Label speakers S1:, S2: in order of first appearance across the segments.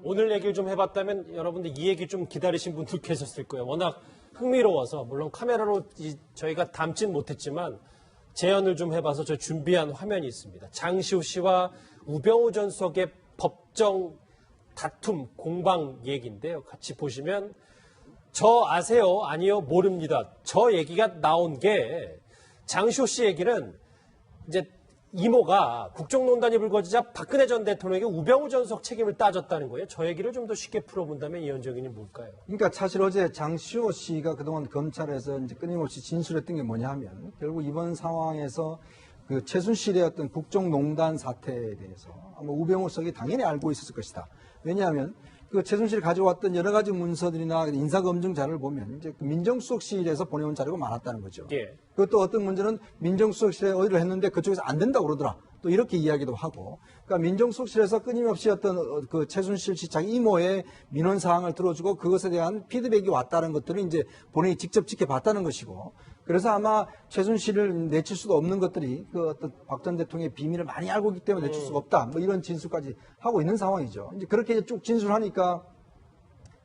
S1: 오늘 얘기를 좀 해봤다면 여러분들 이 얘기 좀 기다리신 분들 계셨을 거예요. 워낙 흥미로워서 물론 카메라로 저희가 담진 못했지만 재연을 좀 해봐서 저 준비한 화면이 있습니다. 장시호 씨와 우병우 전석의 법정 다툼 공방 얘기인데요. 같이 보시면 저 아세요? 아니요? 모릅니다. 저 얘기가 나온 게 장시호 씨 얘기는 이제 이모가 국정농단이 불거지자 박근혜 전 대통령에게 우병우 전석 책임을 따졌다는 거예요. 저 얘기를 좀 더 쉽게 풀어본다면 이현정이는 뭘까요?
S2: 그러니까 사실 어제 장시호 씨가 그동안 검찰에서 이제 끊임없이 진술했던 게 뭐냐 하면 결국 이번 상황에서 그 최순실의 어떤 국정농단 사태에 대해서 아마 우병우 석이 당연히 알고 있었을 것이다. 왜냐하면 그 최순실이 가져왔던 여러 가지 문서들이나 인사검증 자료를 보면 이제 그 민정수석실에서 보내온 자료가 많았다는 거죠.
S1: 예.
S2: 그것도 어떤 문제는 민정수석실에 어디를 했는데 그쪽에서 안 된다고 그러더라. 또 이렇게 이야기도 하고. 그러니까 민정수석실에서 끊임없이 어떤 그 최순실 씨 자기 이모의 민원 사항을 들어주고 그것에 대한 피드백이 왔다는 것들을 이제 본인이 직접 지켜봤다는 것이고. 그래서 아마 최순실을 내칠 수도 없는 것들이 그 어떤 박 전 대통령의 비밀을 많이 알고 있기 때문에 내칠 수가 없다. 뭐 이런 진술까지 하고 있는 상황이죠. 이제 그렇게 쭉 진술하니까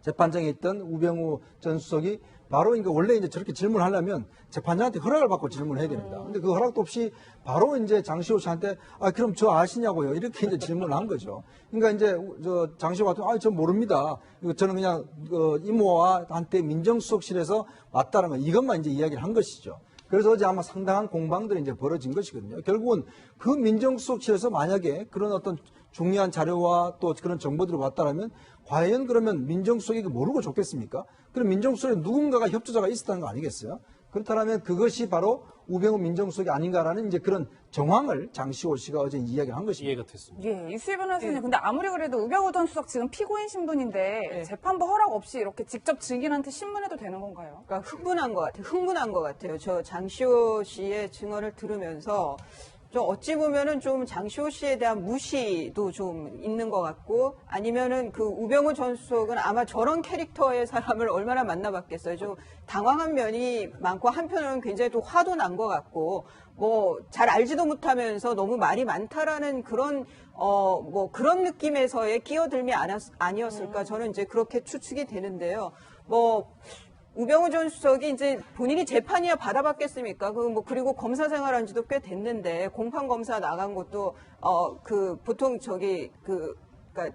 S2: 재판장에 있던 우병우 전 수석이 바로 이제 원래 이제 저렇게 질문하려면 재판장한테 허락을 받고 질문을 해야 됩니다. 근데 그 허락도 없이 바로 이제 장시호 씨한테 그럼 저 아시냐고요. 이렇게 이제 질문을 한 거죠. 그러니까 이제 저 장시호 같은 저 모릅니다. 저는 그냥 그 이모와 한테 민정수석실에서 왔다는 거 이것만 이제 이야기를 한 것이죠. 그래서 어제 아마 상당한 공방들이 이제 벌어진 것이거든요. 결국은 그 민정수석실에서 만약에 그런 어떤 중요한 자료와 또 그런 정보들을 왔다라면 과연 그러면 민정수석이 모르고 좋겠습니까? 그럼 민정수석에 누군가가 협조자가 있었다는 거 아니겠어요? 그렇다면 그것이 바로 우병우 민정수석이 아닌가라는 이제 그런 정황을 장시호 씨가 어제 이야기를 한 것입니다.
S1: 이해가 됐습니다.
S3: 예, 이수희 변호사님. 근데 아무리 그래도 우병우 전 수석 지금 피고인 신분인데 재판부 허락 없이 이렇게 직접 증인한테 신문해도 되는 건가요?
S4: 그러니까 흥분한 것 같아요. 저 장시호 씨의 증언을 들으면서 좀 어찌 보면은 좀 장시호 씨에 대한 무시도 좀 있는 것 같고 아니면은 그 우병우 전 수석은 아마 저런 캐릭터의 사람을 얼마나 만나봤겠어요. 좀 당황한 면이 많고 한편으로는 굉장히 또 화도 난 것 같고 뭐 잘 알지도 못하면서 너무 말이 많다라는 그런 뭐 그런 느낌에서의 끼어들미 아니었을까 저는 이제 그렇게 추측이 되는데요. 뭐 우병우 전 수석이 이제 본인이 재판이야 받아봤겠습니까? 그리고 검사 생활한 지도 꽤 됐는데 공판 검사 나간 것도 보통 그러니까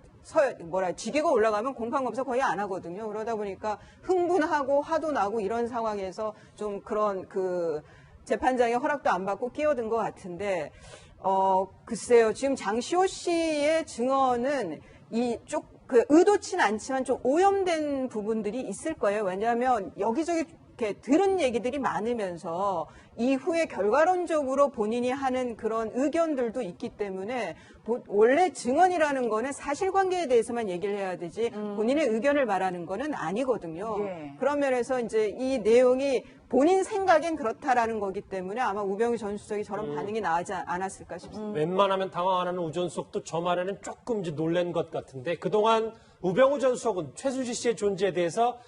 S4: 직위가 올라가면 공판 검사 거의 안 하거든요. 그러다 보니까 흥분하고 화도 나고 이런 상황에서 좀 그런 그 재판장의 허락도 안 받고 끼어든 것 같은데 글쎄요. 지금 장시호 씨의 증언은 의도치는 않지만 좀 오염된 부분들이 있을 거예요. 왜냐하면 여기저기 이렇게 들은 얘기들이 많으면서 이후에 결과론적으로 본인이 하는 그런 의견들도 있기 때문에 원래 증언이라는 거는 사실관계에 대해서만 얘기를 해야 되지 본인의 의견을 말하는 거는 아니거든요.
S3: 예.
S4: 그런 면에서 이제 이 내용이 본인 생각엔 그렇다라는 거기 때문에 아마 우병우 전 수석이 저런 반응이 나오지 않았을까 싶습니다.
S1: 웬만하면 당황 안 하는 우 전 수석도 저 말에는 조금 이제 놀란 것 같은데 그동안 우병우 전 수석은 최순실 씨의 존재에 대해서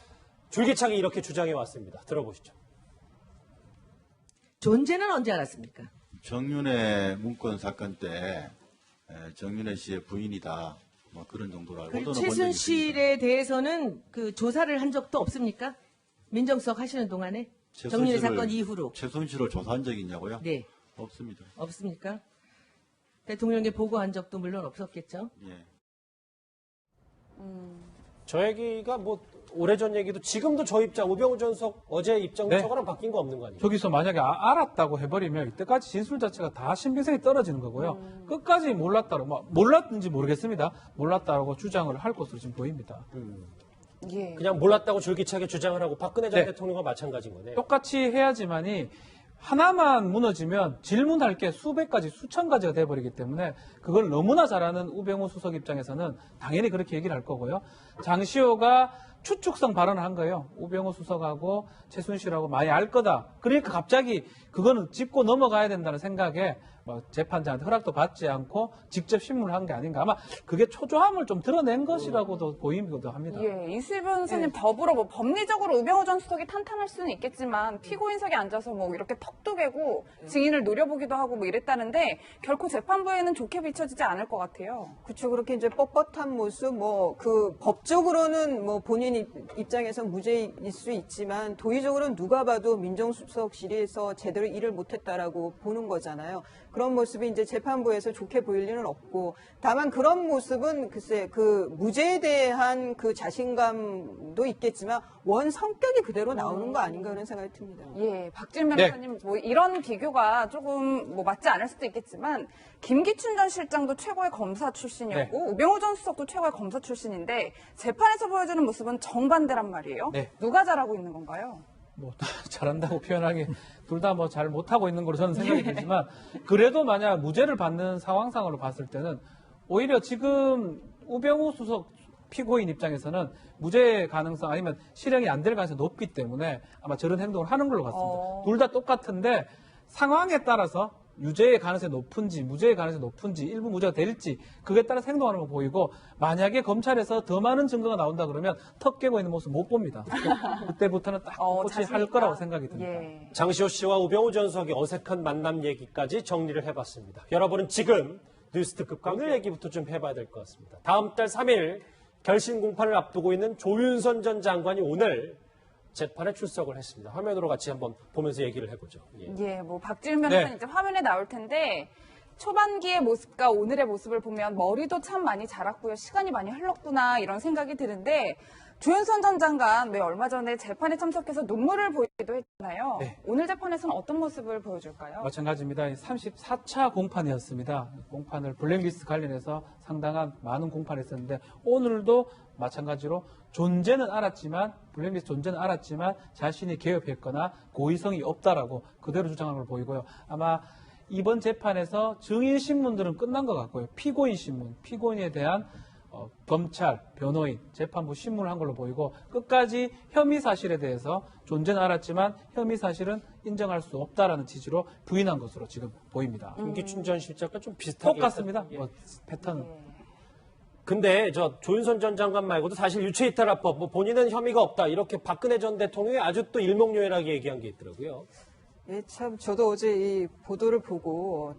S1: 줄기차게 이렇게 주장해 왔습니다. 들어보시죠.
S5: 존재는 언제 알았습니까?
S6: 정윤회 문건 사건 때 정윤회 씨의 부인이다. 뭐 그런 정도로 알고
S5: 그리고 최순실에 대해서는 그 조사를 한 적도 없습니까? 민정수석 하시는 동안에? 정윤회 사건 이후로.
S6: 최순실을 조사한 적이 있냐고요?
S5: 네.
S6: 없습니다.
S5: 없습니까? 대통령에게 보고한 적도 물론 없었겠죠?
S6: 예.
S1: 저 얘기가 뭐 오래전 얘기도 지금도 저 입장 우병우 전 수석 어제 입장
S7: 네.
S1: 저거랑 바뀐 거 없는 거 아니에요?
S7: 저기서 만약에 알았다고 해버리면 이때까지 진술 자체가 다 신빙성이 떨어지는 거고요. 끝까지 몰랐는지 모르겠습니다. 몰랐다고 주장을 할 것으로 지금 보입니다.
S3: 예.
S1: 그냥 몰랐다고 줄기차게 주장을 하고 박근혜 전
S7: 네.
S1: 대통령과 마찬가지인 거네요.
S7: 똑같이 해야지만이 하나만 무너지면 질문할 게 수백 가지, 수천 가지가 돼버리기 때문에 그걸 너무나 잘하는 우병우 수석 입장에서는 당연히 그렇게 얘기를 할 거고요. 장시호가 추측성 발언을 한 거예요. 우병우 수석하고 최순실하고 많이 알 거다. 그러니까 갑자기 그거는 짚고 넘어가야 된다는 생각에 뭐 재판장한테 허락도 받지 않고 직접 신문을 한 게 아닌가. 아마 그게 초조함을 좀 드러낸 것이라고도 보이기도 합니다.
S3: 예, 이수희 변호사님 더불어 뭐 법리적으로 우병우 전 수석이 탄탄할 수는 있겠지만 피고인석에 앉아서 뭐 이렇게 턱도 개고 증인을 노려보기도 하고 뭐 이랬다는데 결코 재판부에는 좋게 비춰지지 않을 것 같아요.
S4: 그렇죠. 그렇게 이제 뻣뻣한 모습, 뭐 그 법적으로는 뭐 본인 입장에서 무죄일 수 있지만 도의적으로는 누가 봐도 민정수석실에서 제대로 일을 못했다라고 보는 거잖아요. 그런 모습이 이제 재판부에서 좋게 보일 리는 없고, 다만 그런 모습은 글쎄 그 무죄에 대한 그 자신감도 있겠지만 원 성격이 그대로 나오는 거 아닌가 그런 생각이 듭니다.
S3: 예, 박진 변호사님 뭐 이런 비교가 조금 뭐 맞지 않을 수도 있겠지만 김기춘 전 실장도 최고의 검사 출신이었고 우병우 전 수석도 최고의 검사 출신인데 재판에서 보여주는 모습은 정반대란 말이에요.
S7: 네.
S3: 누가 잘하고 있는 건가요?
S7: 뭐 잘한다고 표현하기 둘 다 뭐 잘 못하고 있는 걸로 저는 생각이 들지만 그래도 만약 무죄를 받는 상황상으로 봤을 때는 오히려 지금 우병우 수석 피고인 입장에서는 무죄 가능성 아니면 실형이 안 될 가능성이 높기 때문에 아마 저런 행동을 하는 걸로 같습니다. 둘 다 똑같은데 상황에 따라서 유죄의 가능성이 높은지 무죄의 가능성이 높은지 일부 무죄가 될지 그에 따라 행동하는 거 보이고 만약에 검찰에서 더 많은 증거가 나온다 그러면 턱 깨고 있는 모습 못 봅니다. 그때부터는 딱 꼿꼿이 할 거라고 생각이 듭니다.
S3: 예.
S1: 장시호 씨와 우병우 전 수석의 어색한 만남 얘기까지 정리를 해봤습니다. 여러분은 지금 뉴스특급과 오늘 얘기부터 좀 해봐야 될 것 같습니다. 다음 달 3일 결심 공판을 앞두고 있는 조윤선 전 장관이 오늘 재판에 출석을 했습니다. 화면으로 같이 한번 보면서 얘기를 해보죠. 예.
S3: 예, 뭐 박지훈 변호사는
S7: 네.
S3: 이제 화면에 나올 텐데 초반기의 모습과 오늘의 모습을 보면 머리도 참 많이 자랐고요. 시간이 많이 흘렀구나 이런 생각이 드는데 조윤선 전 장관 얼마 전에 재판에 참석해서 눈물을 보이기도 했잖아요.
S7: 네.
S3: 오늘 재판에서는 어떤 모습을 보여줄까요?
S7: 마찬가지입니다. 34차 공판이었습니다. 공판을 블랙리스트 관련해서 상당한 많은 공판이 있었는데 오늘도 마찬가지로 존재는 알았지만 블랙리스트 존재는 알았지만 자신이 개업했거나 고의성이 없다라고 그대로 주장하는 걸 보이고요. 아마 이번 재판에서 증인 신문들은 끝난 것 같고요. 피고인 신문, 피고인에 대한 검찰, 변호인, 재판부 신문을 한 걸로 보이고 끝까지 혐의 사실에 대해서 존재는 알았지만 혐의 사실은 인정할 수 없다라는 취지로 부인한 것으로 지금 보입니다.
S1: 김기춘 전 실장과 좀 비슷하게
S7: 똑같습니다.
S1: 예.
S7: 뭐 패턴은.
S1: 근데 저 조윤선 전 장관 말고도 사실 유체이탈화법 뭐 본인은 혐의가 없다 이렇게 박근혜 전 대통령이 아주 또 일목요연하게 얘기한 게 있더라고요.
S4: 예, 참 저도 어제 이 보도를 보고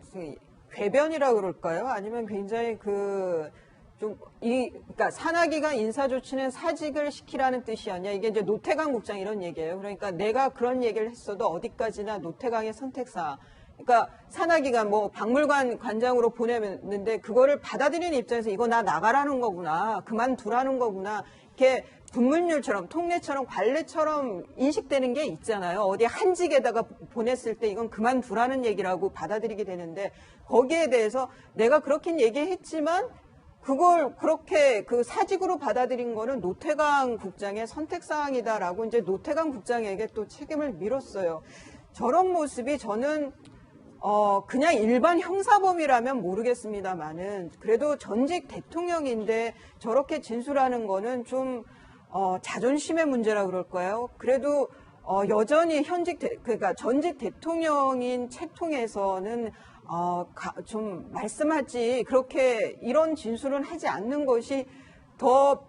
S4: 궤변이라 그럴까요? 아니면 굉장히 그러니까 산하기관 인사조치는 사직을 시키라는 뜻이 아니야. 이게 이제 노태강 국장 이런 얘기예요. 그러니까 내가 그런 얘기를 했어도 어디까지나 노태강의 선택사. 그러니까 산하기관 뭐 박물관 관장으로 보내는데 그거를 받아들이는 입장에서 이거 나 나가라는 거구나. 그만두라는 거구나. 이렇게 분문율처럼 통례처럼 관례처럼 인식되는 게 있잖아요. 어디 한직에다가 보냈을 때 이건 그만두라는 얘기라고 받아들이게 되는데 거기에 대해서 내가 그렇긴 얘기했지만 그걸 그렇게 그 사직으로 받아들인 거는 노태강 국장의 선택사항이다라고 이제 노태강 국장에게 또 책임을 밀었어요. 저런 모습이 저는 그냥 일반 형사범이라면 모르겠습니다만은 그래도 전직 대통령인데 저렇게 진술하는 거는 좀 자존심의 문제라 그럴까요? 그래도 여전히 그러니까 전직 대통령인 채통에서는 좀 말씀하지 그렇게 이런 진술은 하지 않는 것이 더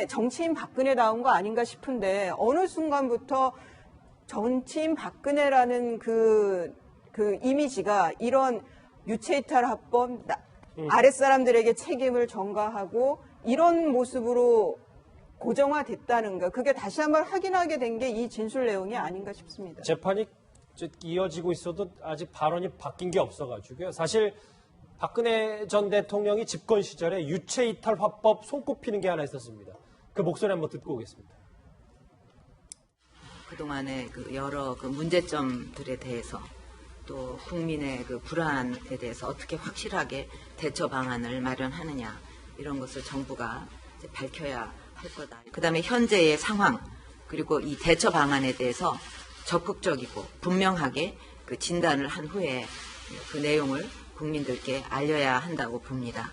S4: 정치인 박근혜다운 거 아닌가 싶은데 어느 순간부터 정치인 박근혜라는 그 이미지가 이런 유체이탈 합법 아랫사람들에게 책임을 전가하고 이런 모습으로 고정화됐다는 거 그게 다시 한번 확인하게 된 게 이 진술 내용이 아닌가 싶습니다.
S1: 재판이 이어지고 있어도 아직 발언이 바뀐 게 없어가지고요. 사실 박근혜 전 대통령이 집권 시절에 유체이탈 화법 손꼽히는 게 하나 있었습니다. 그 목소리 한번 듣고 오겠습니다.
S8: 그동안의 그 여러 그 문제점들에 대해서 또 국민의 그 불안에 대해서 어떻게 확실하게 대처 방안을 마련하느냐 이런 것을 정부가 이제 밝혀야 할 거다. 그다음에 현재의 상황 그리고 이 대처 방안에 대해서 적극적이고 분명하게 그 진단을 한 후에 그 내용을 국민들께 알려야 한다고 봅니다.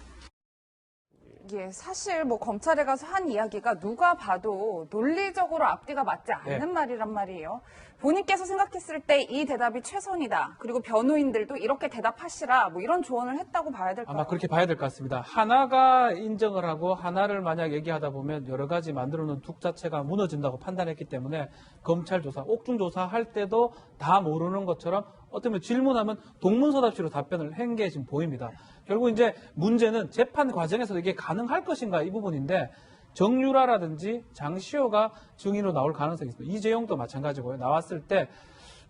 S3: 예, 사실 뭐 검찰에 가서 한 이야기가 누가 봐도 논리적으로 앞뒤가 맞지 않는 말이란 말이에요. 본인께서 생각했을 때 이 대답이 최선이다. 그리고 변호인들도 이렇게 대답하시라. 뭐 이런 조언을 했다고 봐야 될까요?
S7: 아마 그렇게 봐야 될 것 같습니다. 하나가 인정을 하고 하나를 만약 얘기하다 보면 여러 가지 만들어놓은 둑 자체가 무너진다고 판단했기 때문에 검찰 조사, 옥중 조사할 때도 다 모르는 것처럼 어떻게 보면 질문하면 동문서답식으로 답변을 한 게 지금 보입니다. 결국 이제 문제는 재판 과정에서도 이게 가능할 것인가 이 부분인데 정유라라든지 장시호가 증인으로 나올 가능성이 있습니다. 이재용도 마찬가지고요. 나왔을 때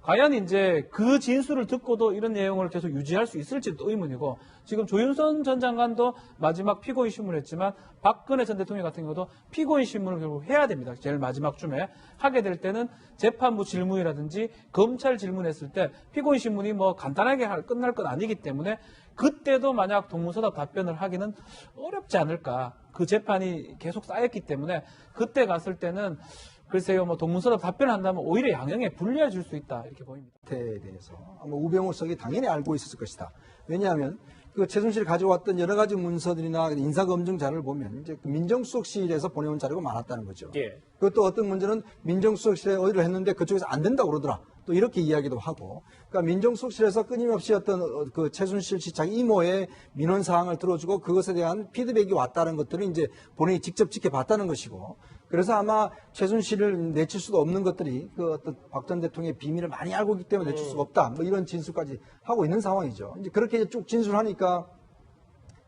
S7: 과연 이제 그 진술을 듣고도 이런 내용을 계속 유지할 수 있을지도 의문이고 지금 조윤선 전 장관도 마지막 피고인 신문을 했지만 박근혜 전 대통령 같은 경우도 피고인 신문을 결국 해야 됩니다. 제일 마지막 쯤에 하게 될 때는 재판부 질문이라든지 검찰 질문했을 때 피고인 신문이 뭐 간단하게 끝날 건 아니기 때문에 그때도 만약 동문서답 답변을 하기는 어렵지 않을까. 그 재판이 계속 쌓였기 때문에 그때 갔을 때는 글쎄요, 뭐 동문서답 답변을 한다면 오히려 양형에 불리해질 수 있다 이렇게 보입니다.
S2: 에 대해서 아마 우병우 수석이 당연히 알고 있었을 것이다. 왜냐하면 그 최순실이 가져왔던 여러 가지 문서들이나 인사검증 자료를 보면 이제 그 민정수석실에서 보내온 자료가 많았다는 거죠.
S1: 예.
S2: 그것도 어떤 문제는 민정수석실에 의뢰를 했는데 그쪽에서 안 된다고 그러더라. 또 이렇게 이야기도 하고. 그러니까 민정수석실에서 끊임없이 어떤 그 최순실 씨 자기 이모의 민원 사항을 들어주고 그것에 대한 피드백이 왔다는 것들을 이제 본인이 직접 지켜봤다는 것이고. 그래서 아마 최순실을 내칠 수도 없는 것들이 그 어떤 박 전 대통령의 비밀을 많이 알고 있기 때문에 내칠 수가 없다. 뭐 이런 진술까지 하고 있는 상황이죠. 이제 그렇게 쭉 진술하니까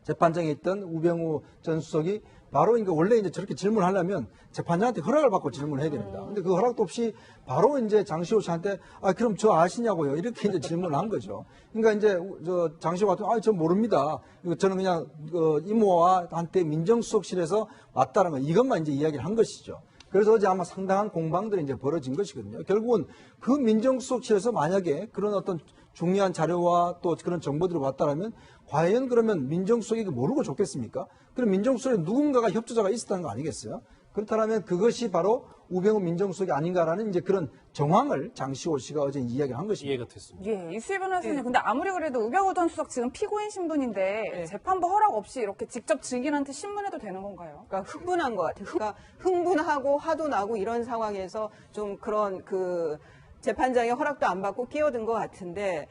S2: 재판장에 있던 우병우 전 수석이 바로 그러니까 원래 이제 저렇게 질문하려면 재판장한테 허락을 받고 질문을 해야 됩니다. 근데 그 허락도 없이 바로 이제 장시호 씨한테 아 그럼 저 아시냐고요 이렇게 이제 질문을 한 거죠. 그러니까 이제 저 장시호 같은 저 모릅니다. 저는 그냥 그 이모와 한테 민정수석실에서 왔다는 거 이것만 이제 이야기를 한 것이죠. 그래서 어제 아마 상당한 공방들이 이제 벌어진 것이거든요. 결국은 그 민정수석실에서 만약에 그런 어떤 중요한 자료와 또 그런 정보들이 왔다라면 과연 그러면 민정수석이 모르고 좋겠습니까? 그럼 민정수석에 누군가가 협조자가 있었다는 거 아니겠어요? 그렇다면 그것이 바로 우병우 민정수석이 아닌가라는 이제 그런 정황을 장시호 씨가 어제 이야기를 한 것입니다.
S1: 이해가 됐습니다.
S3: 예, 이수희 변호사님. 근데 아무리 그래도 우병우 전 수석 지금 피고인 신분인데 재판부 허락 없이 이렇게 직접 증인한테 신문해도 되는 건가요?
S4: 그러니까 흥분한 것 같아요. 그러니까 흥분하고 화도 나고 이런 상황에서 좀 그런 그 재판장의 허락도 안 받고 끼어든 것 같은데,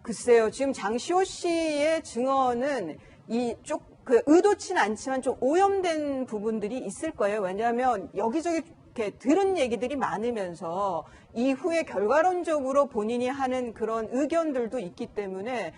S4: 글쎄요. 지금 장시호 씨의 증언은 그 의도치는 않지만 좀 오염된 부분들이 있을 거예요. 왜냐하면 여기저기 이렇게 들은 얘기들이 많으면서 이후에 결과론적으로 본인이 하는 그런 의견들도 있기 때문에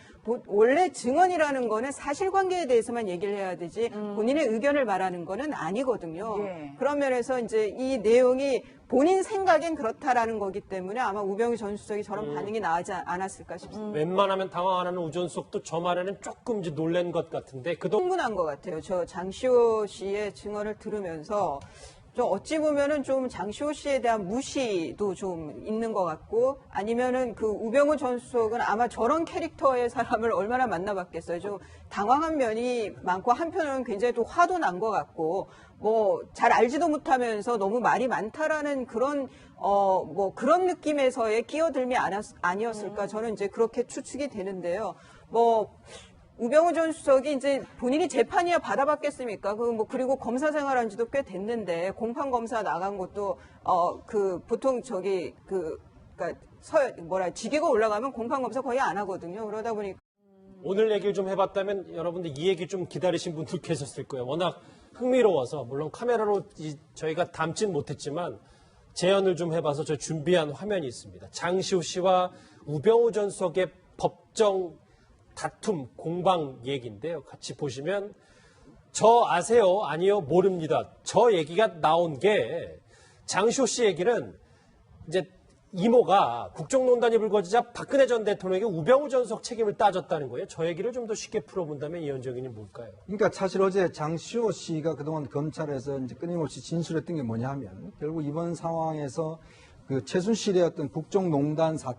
S4: 원래 증언이라는 거는 사실관계에 대해서만 얘기를 해야 되지 본인의 의견을 말하는 거는 아니거든요.
S3: 예.
S4: 그런 면에서 이제 이 내용이 본인 생각엔 그렇다라는 거기 때문에 아마 우병우 전 수석이 저런 반응이 나오지 않았을까 싶습니다.
S1: 웬만하면 당황 안 하는 우 전 수석도 저 말에는 조금 이제 놀란 것 같은데
S4: 흥분한 것 같아요. 저 장시호 씨의 증언을 들으면서 좀 어찌 보면은 좀 장시호 씨에 대한 무시도 좀 있는 것 같고 아니면은 그 우병우 전 수석은 아마 저런 캐릭터의 사람을 얼마나 만나봤겠어요. 좀 당황한 면이 많고 한편으로는 굉장히 또 화도 난 것 같고 뭐 잘 알지도 못하면서 너무 말이 많다라는 그런 뭐 그런 느낌에서의 끼어들미 아니었을까 저는 이제 그렇게 추측이 되는데요. 뭐 우병우 전 수석이 이제 본인이 재판이야 받아봤겠습니까? 그리고 검사 생활한 지도 꽤 됐는데 공판 검사 나간 것도 보통 그러니까 직위가 올라가면 공판 검사 거의 안 하거든요. 그러다 보니까
S1: 오늘 얘기를 좀 해봤다면 여러분들 이 얘기 좀 기다리신 분들 계셨을 거예요. 워낙 흥미로워서 물론 카메라로 저희가 담진 못했지만 재현을 좀 해봐서 저 준비한 화면이 있습니다. 장시호 씨와 우병우 전 수석의 법정 다툼 공방 얘기인데요. 같이 보시면 저 아세요? 아니요? 모릅니다. 저 얘기가 나온 게 장시호 씨 얘기는 이제 이모가 국정농단이 불거지자 박근혜 전 대통령에게 우병우 전 수석 책임을 따졌다는 거예요. 저 얘기를 좀 더 쉽게 풀어본다면 이현정이니 뭘까요?
S2: 그러니까 사실 어제 장시호 씨가 그동안 검찰에서 이제 끊임없이 진술했던 게 뭐냐 하면 결국 이번 상황에서 그 최순실의 어떤 국정농단 사태